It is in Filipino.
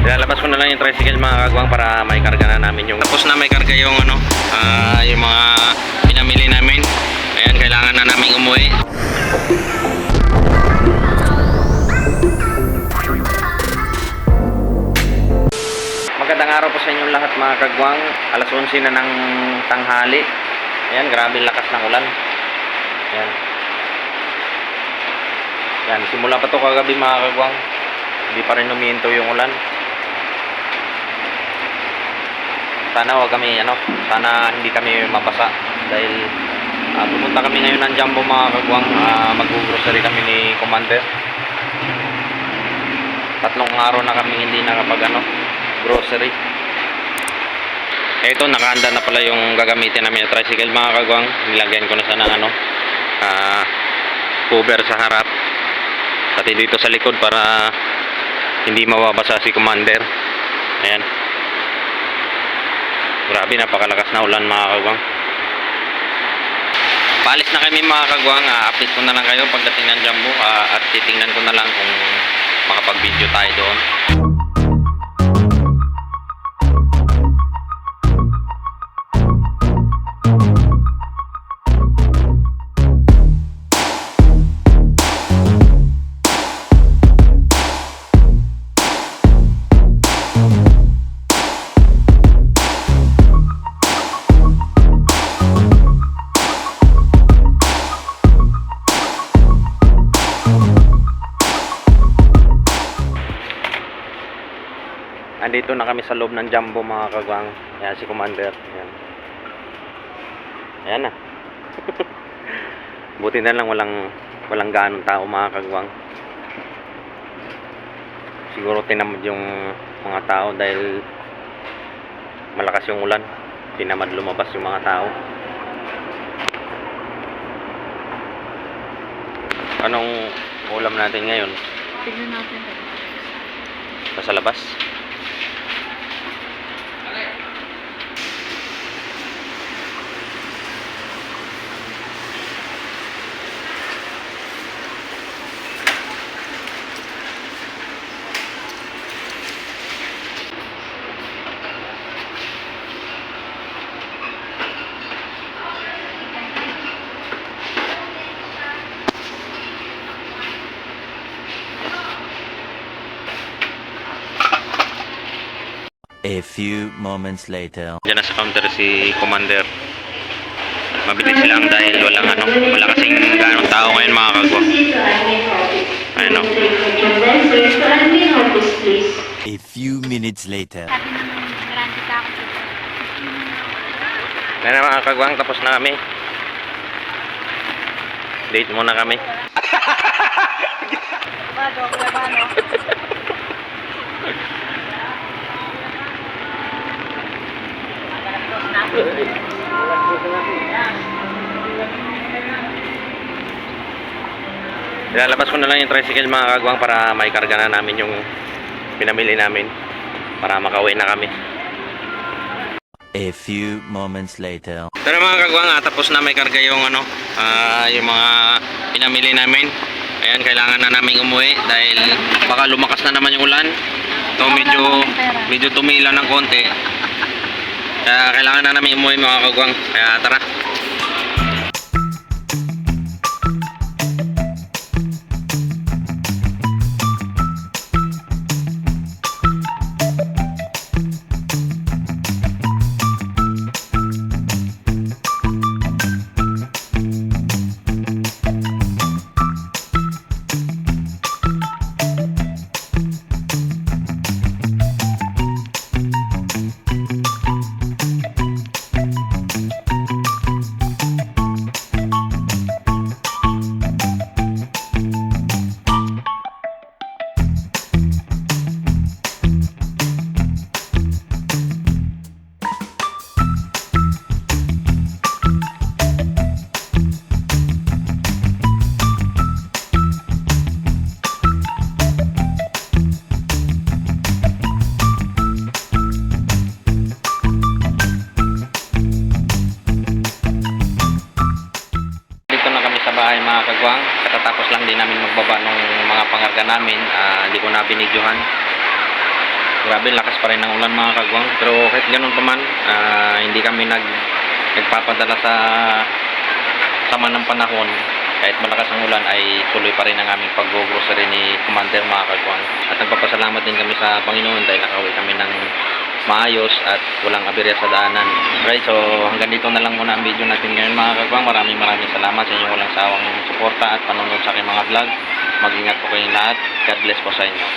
Lalabas ko na lang yung tricycle mga kagwang para may karga na namin yung tapos na may karga yung ano yung mga pinamili namin. Ayan, kailangan na namin umuwi. Magandang araw po sa inyong lahat mga kagwang. Alas 11 na ng tanghali. Ayan, grabe lakas ng ulan. Ayan. Ayan, simula pa to kagabi mga kagwang. Hindi pa rin huminto yung ulan. Sana wag kami sana hindi kami mabasa dahil pupunta kami ngayon ng Jumbo mga kagwang. Mag-grocery kami ni Commander. 3 araw na kami hindi nakapag grocery. Ito, nakahanda na pala yung gagamitin namin na tricycle mga kagwang. Nilagyan ko na sana cover sa harap pati dito sa likod para hindi mababasa si Commander. Ayan. Grabe, napakalakas na ulan mga kagwang. Paalis na kami mga kagwang. Update ko na lang kayo pagdating ng Jumbo at titingnan ko na lang kung makapag-video tayo doon. Andito na kami sa loob ng Jumbo mga kagwang. Ayan si Commander. Ayan. Ayan na. Buti na lang walang ganong tao mga kagwang. Siguro tinamad yung mga tao dahil malakas yung ulan. Tinamad lumabas yung mga tao. Anong ulam natin ngayon? Tignan natin. Sa labas? A few moments later. Diyan na sa counter si Commander. Mabilis lang dahil wala kasing ganong tao ngayon mga kagwang. Ayun o. A few minutes later. Ayun na mga kagwang, tapos na kami. Date muna kami. Lalabas ko na lang yung tricycle mga kagwang para may karga na namin yung pinamili namin para makauwi na kami. A few moments later. Pero mga kagwang, tapos na may karga yung yung mga pinamili namin. Ayan, kailangan na namin umuwi dahil baka lumakas na naman yung ulan. So medyo tumila ng konti. Kaya kailangan na namin umuwi mga kagwang. Kaya tara. bahay mga kagwang. Katatapos lang din namin magbaba ng mga pangarga namin. Hindi ko na binidyohan. Grabe, lakas pa rin ng ulan mga kagwang. Pero kahit ganun pa man, hindi kami nagpapadala sa sama ng panahon. Kahit malakas ang ulan ay tuloy pa rin ang aming pag-grocery ni Commander mga kagwang. At nagpapasalamat din kami sa Panginoon dahil nakauwi kami ng maayos at walang aberya sa daanan. Alright, so hanggang dito na lang muna ang video natin ngayon mga kagwang. Maraming salamat sa inyong walang sawang suporta at panonood sa aking mga vlog. Mag-ingat po kayong lahat. God bless po sa inyo.